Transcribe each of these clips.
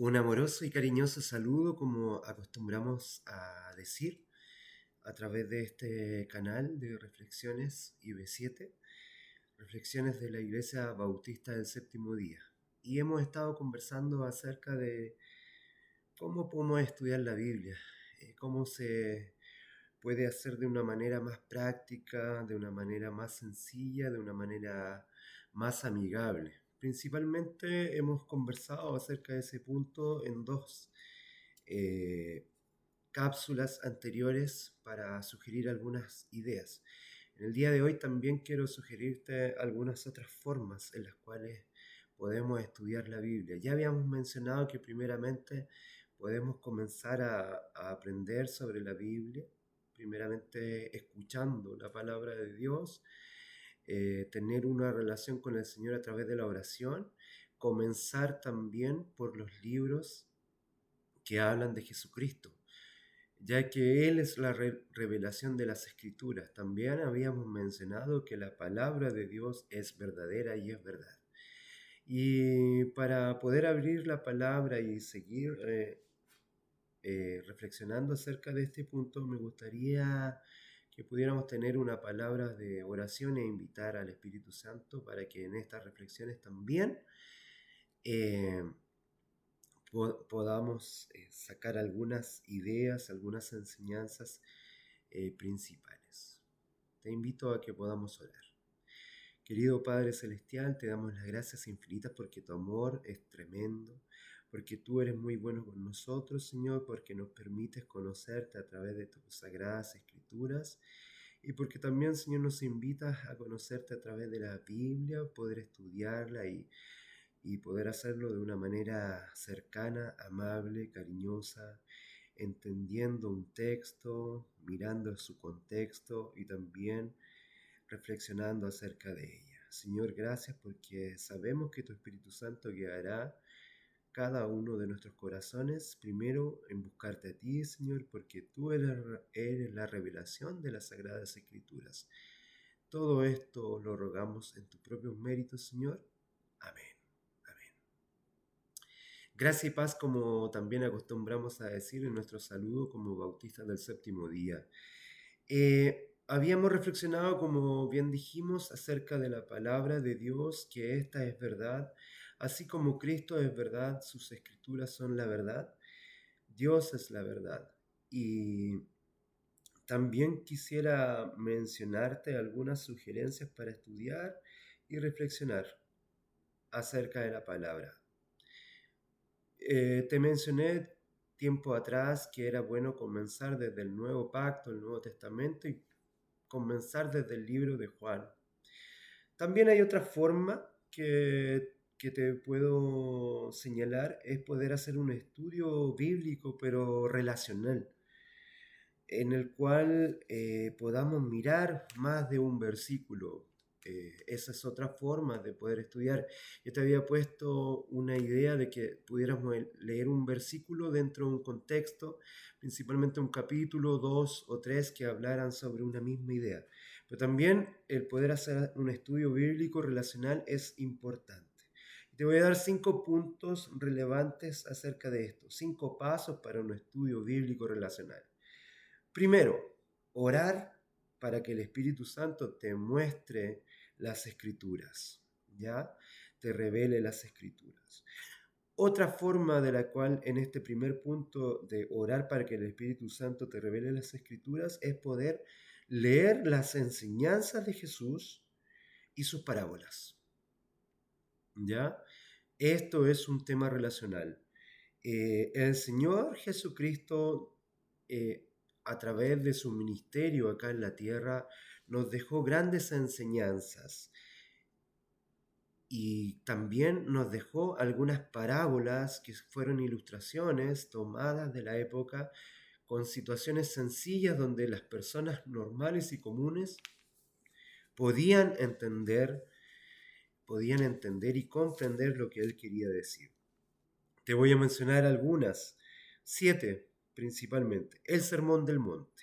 Un amoroso y cariñoso saludo, como acostumbramos a decir, a través de este canal de Reflexiones IB7, Reflexiones de la Iglesia Bautista del Séptimo Día. Y hemos estado conversando acerca de cómo podemos estudiar la Biblia, cómo se puede hacer de una manera más práctica, de una manera más sencilla, de una manera más amigable. Principalmente hemos conversado acerca de ese punto en dos eh, cápsulas anteriores para sugerir algunas ideas. En el día de hoy también quiero sugerirte algunas otras formas en las cuales podemos estudiar la Biblia. Ya habíamos mencionado que primeramente podemos comenzar a aprender sobre la Biblia, primeramente escuchando la palabra de Dios, tener una relación con el Señor a través de la oración, comenzar también por los libros que hablan de Jesucristo, ya que Él es la revelación de las Escrituras. También habíamos mencionado que la palabra de Dios es verdadera y es verdad. Y para poder abrir la palabra y seguir reflexionando acerca de este punto, me gustaría que pudiéramos tener una palabra de oración e invitar al Espíritu Santo para que en estas reflexiones también eh, podamos sacar algunas ideas, algunas enseñanzas principales. Te invito a que podamos orar. Querido Padre Celestial, te damos las gracias infinitas porque tu amor es tremendo, porque tú eres muy bueno con nosotros, Señor, porque nos permites conocerte a través de tus sagradas escrituras y porque también, Señor, nos invitas a conocerte a través de la Biblia, poder estudiarla y poder hacerlo de una manera cercana, amable, cariñosa, entendiendo un texto, mirando su contexto y también reflexionando acerca de ella. Señor, gracias porque sabemos que tu Espíritu Santo guiará cada uno de nuestros corazones, primero en buscarte a ti, Señor, porque tú eres la revelación de las Sagradas Escrituras. Todo esto lo rogamos en tus propios méritos, Señor. Amén. Amén. Gracia y paz, como también acostumbramos a decir en nuestro saludo como bautistas del séptimo día. Habíamos reflexionado, como bien dijimos, acerca de la palabra de Dios, que esta es verdad, así como Cristo es verdad, sus escrituras son la verdad, Dios es la verdad. Y también quisiera mencionarte algunas sugerencias para estudiar y reflexionar acerca de la palabra. Te mencioné tiempo atrás que era bueno comenzar desde el Nuevo Pacto, el Nuevo Testamento, y comenzar desde el libro de Juan. También hay otra forma que te puedo señalar, es poder hacer un estudio bíblico, pero relacional, en el cual podamos mirar más de un versículo. Esa es otra forma de poder estudiar. Yo te había puesto una idea de que pudiéramos leer un versículo dentro de un contexto, principalmente un capítulo, dos o tres que hablaran sobre una misma idea. Pero también el poder hacer un estudio bíblico relacional es importante. Te voy a dar 5 puntos relevantes acerca de esto, 5 pasos para un estudio bíblico relacional. Primero, orar para que el Espíritu Santo te muestre las escrituras, ¿ya? Te revele las escrituras. Otra forma de la cual en este primer punto de orar para que el Espíritu Santo te revele las escrituras es poder leer las enseñanzas de Jesús y sus parábolas, ¿ya? Esto es un tema relacional. El Señor Jesucristo, a través de su ministerio acá en la tierra, nos dejó grandes enseñanzas y también nos dejó algunas parábolas que fueron ilustraciones tomadas de la época con situaciones sencillas donde las personas normales y comunes podían entender, podían entender y comprender lo que él quería decir. Te voy a mencionar algunas, 7 principalmente. El Sermón del Monte.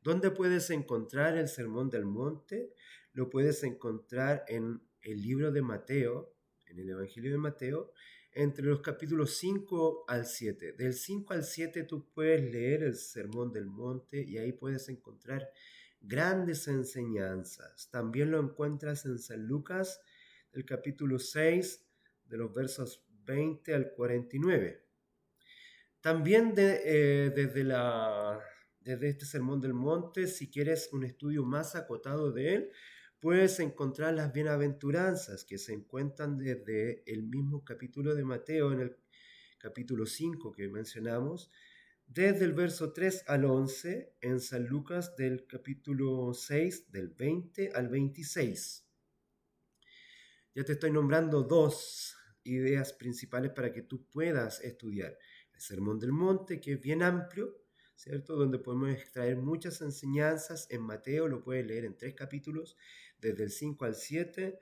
¿Dónde puedes encontrar el Sermón del Monte? Lo puedes encontrar en el libro de Mateo, en el Evangelio de Mateo, entre los capítulos 5 al 7. Del 5 al 7 tú puedes leer el Sermón del Monte y ahí puedes encontrar grandes enseñanzas. También lo encuentras en San Lucas, el capítulo 6, de los versos 20 al 49. También desde este Sermón del Monte, si quieres un estudio más acotado de él, puedes encontrar las bienaventuranzas que se encuentran desde el mismo capítulo de Mateo, en el capítulo 5 que mencionamos, desde el verso 3 al 11, en San Lucas del capítulo 6, del 20 al 26. Ya te estoy nombrando dos ideas principales para que tú puedas estudiar. El Sermón del Monte, que es bien amplio, ¿cierto? Donde podemos extraer muchas enseñanzas. En Mateo lo puedes leer en 3 capítulos, desde el 5 al 7.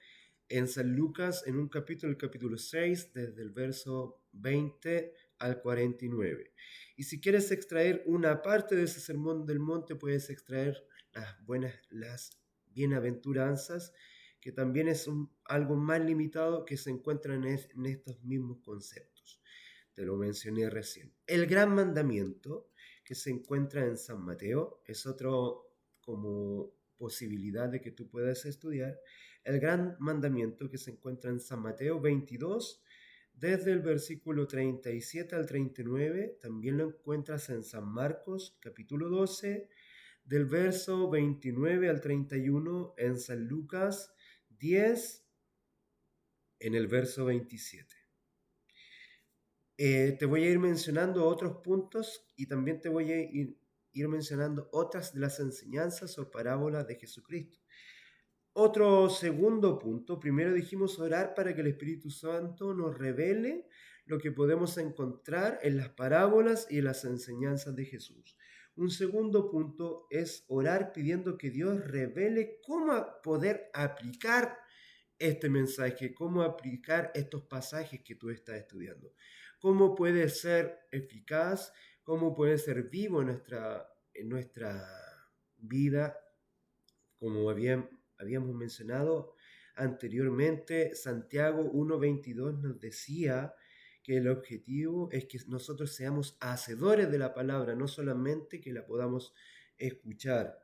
En San Lucas, en un capítulo, el capítulo 6, desde el verso 20 al 49. Y si quieres extraer una parte de ese Sermón del Monte, puedes extraer las bienaventuranzas, que también es algo más limitado, que se encuentra en estos mismos conceptos. Te lo mencioné recién. El gran mandamiento, que se encuentra en San Mateo, es otro como posibilidad de que tú puedas estudiar. El gran mandamiento, que se encuentra en San Mateo 22, desde el versículo 37 al 39, también lo encuentras en San Marcos capítulo 12, del verso 29 al 31, en San Lucas 10, en el verso 27. Te voy a ir mencionando otros puntos y también te voy a ir mencionando otras de las enseñanzas o parábolas de Jesucristo. Otro segundo punto, primero dijimos orar para que el Espíritu Santo nos revele lo que podemos encontrar en las parábolas y en las enseñanzas de Jesús. Un segundo punto es orar pidiendo que Dios revele cómo poder aplicar este mensaje, cómo aplicar estos pasajes que tú estás estudiando, cómo puede ser eficaz, cómo puede ser vivo en nuestra vida, como habíamos mencionado anteriormente. Santiago 1:22 nos decía que el objetivo es que nosotros seamos hacedores de la palabra, no solamente que la podamos escuchar.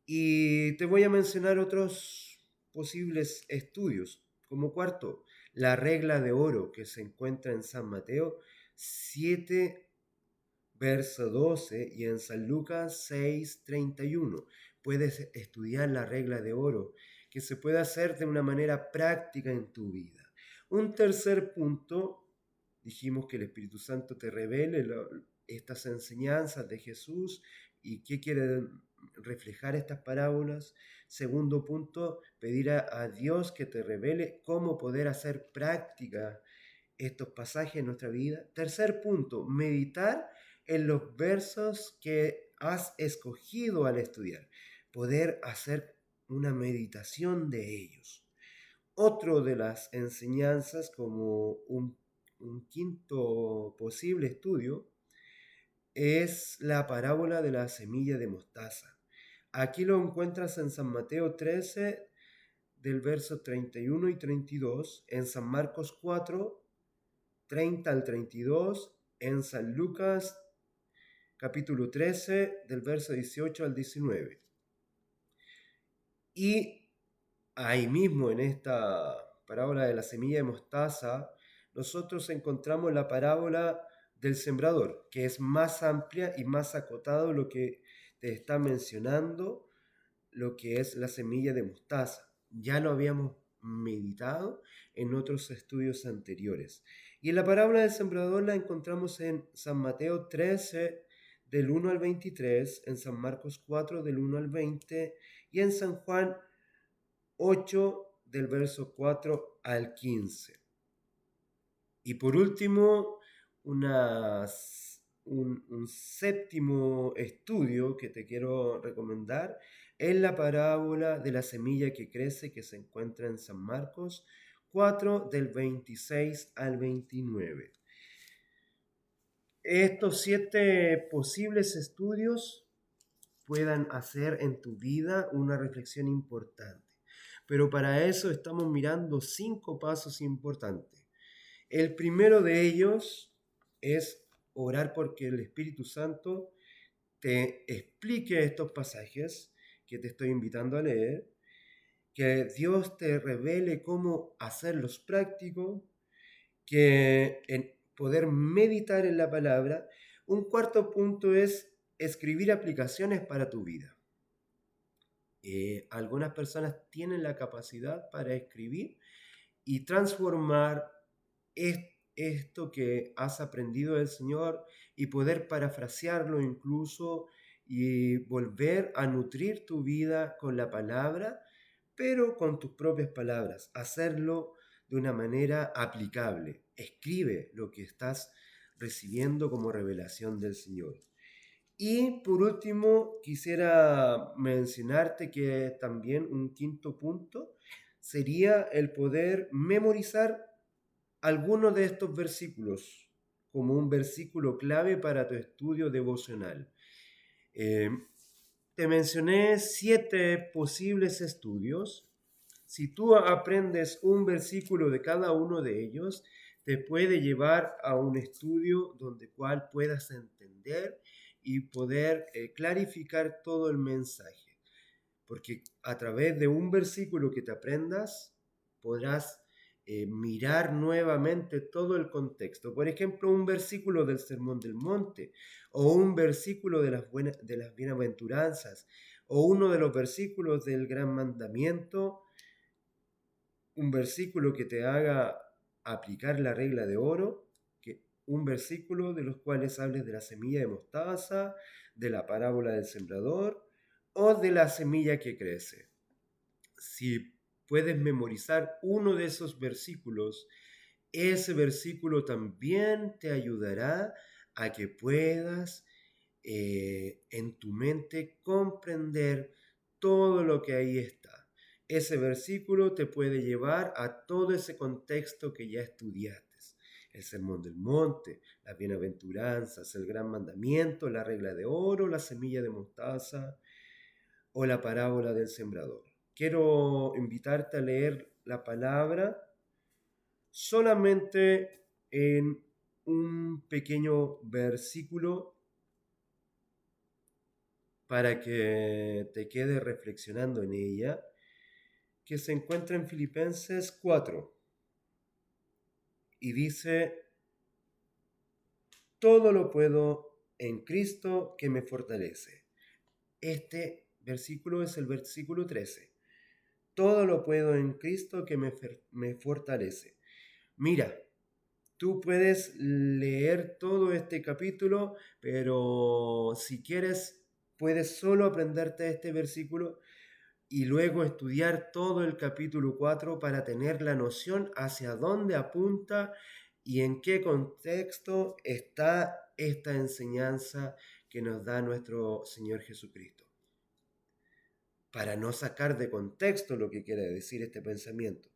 Y te voy a mencionar otros posibles estudios. Como cuarto, la regla de oro, que se encuentra en San Mateo 7, verso 12, y en San Lucas 6:31. Puedes estudiar la regla de oro, que se puede hacer de una manera práctica en tu vida. Un tercer punto, dijimos que el Espíritu Santo te revele estas enseñanzas de Jesús y qué quieren reflejar estas parábolas. Segundo punto, pedir a Dios que te revele cómo poder hacer práctica estos pasajes en nuestra vida. Tercer punto, meditar en los versos que has escogido al estudiar, poder hacer una meditación de ellos. Otro de las enseñanzas, como un quinto posible estudio, es la parábola de la semilla de mostaza. Aquí lo encuentras en San Mateo 13, del verso 31 y 32, en San Marcos 4, 30 al 32, en San Lucas capítulo 13, del verso 18 al 19. Y ahí mismo, en esta parábola de la semilla de mostaza, nosotros encontramos la parábola del sembrador, que es más amplia y más acotado lo que te está mencionando, lo que es la semilla de mostaza. Ya lo habíamos meditado en otros estudios anteriores. Y en la parábola del sembrador la encontramos en San Mateo 13, del 1 al 23, en San Marcos 4, del 1 al 20, y en San Juan 8, del verso 4 al 15. Y por último, un séptimo estudio que te quiero recomendar es la parábola de la semilla que crece, que se encuentra en San Marcos 4, del 26 al 29. Estos 7 posibles estudios puedan hacer en tu vida una reflexión importante. pero para eso estamos mirando 5 pasos importantes. El primero de ellos es orar porque el Espíritu Santo te explique estos pasajes que te estoy invitando a leer, que Dios te revele cómo hacerlos prácticos, que en poder meditar en la palabra. Un cuarto punto es escribir aplicaciones para tu vida. Algunas personas tienen la capacidad para escribir y transformar esto que has aprendido del Señor y poder parafrasearlo incluso y volver a nutrir tu vida con la palabra, pero con tus propias palabras, hacerlo de una manera aplicable. Escribe lo que estás recibiendo como revelación del Señor. Y por último, quisiera mencionarte que también un quinto punto sería el poder memorizar algunos de estos versículos como un versículo clave para tu estudio devocional. Eh, Te mencioné 7 posibles estudios. Si tú aprendes un versículo de cada uno de ellos, te puede llevar a un estudio donde cual puedas entender y poder clarificar todo el mensaje. Porque a través de un versículo que te aprendas, podrás mirar nuevamente todo el contexto. Por ejemplo, un versículo del Sermón del Monte, o un versículo de las bienaventuranzas, o uno de los versículos del gran mandamiento, un versículo que te haga aplicar la regla de oro, un versículo de los cuales hables de la semilla de mostaza, de la parábola del sembrador o de la semilla que crece. Si puedes memorizar uno de esos versículos, ese versículo también te ayudará a que puedas en tu mente comprender todo lo que ahí está. Ese versículo te puede llevar a todo ese contexto que ya estudiaste. El sermón del monte, las bienaventuranzas, el gran mandamiento, la regla de oro, la semilla de mostaza o la parábola del sembrador. Quiero invitarte a leer la palabra solamente en un pequeño versículo para que te quedes reflexionando en ella, que se encuentra en Filipenses 4 y dice: todo lo puedo en Cristo que me fortalece. Este versículo es el versículo 13. Todo lo puedo en Cristo que me fortalece. Mira, tú puedes leer todo este capítulo, pero si quieres, puedes solo aprenderte este versículo y luego estudiar todo el capítulo 4 para tener la noción hacia dónde apunta y en qué contexto está esta enseñanza que nos da nuestro Señor Jesucristo. Para no sacar de contexto lo que quiere decir este pensamiento.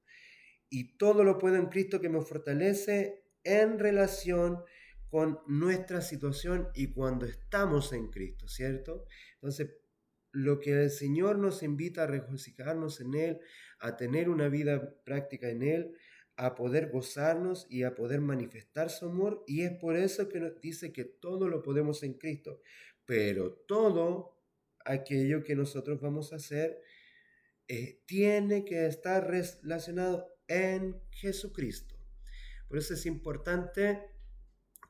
Y todo lo puedo en Cristo que me fortalece en relación con nuestra situación y cuando estamos en Cristo, ¿cierto? Entonces, lo que el Señor nos invita a regocijarnos en Él, a tener una vida práctica en Él, a poder gozarnos y a poder manifestar su amor, y es por eso que nos dice que todo lo podemos en Cristo, pero todo aquello que nosotros vamos a hacer tiene que estar relacionado en Jesucristo. Por eso es importante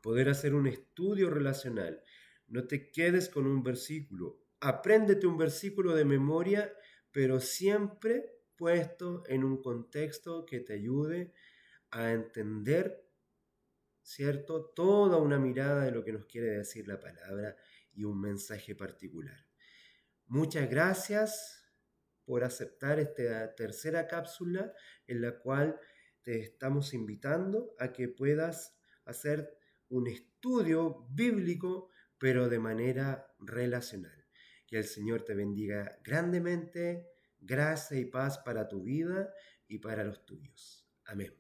poder hacer un estudio relacional. No te quedes con un versículo. Apréndete un versículo de memoria, pero siempre puesto en un contexto que te ayude a entender, ¿cierto? Toda una mirada de lo que nos quiere decir la palabra y un mensaje particular. Muchas gracias por aceptar esta tercera cápsula en la cual te estamos invitando a que puedas hacer un estudio bíblico, pero de manera relacional. Que el Señor te bendiga grandemente, gracia y paz para tu vida y para los tuyos. Amén.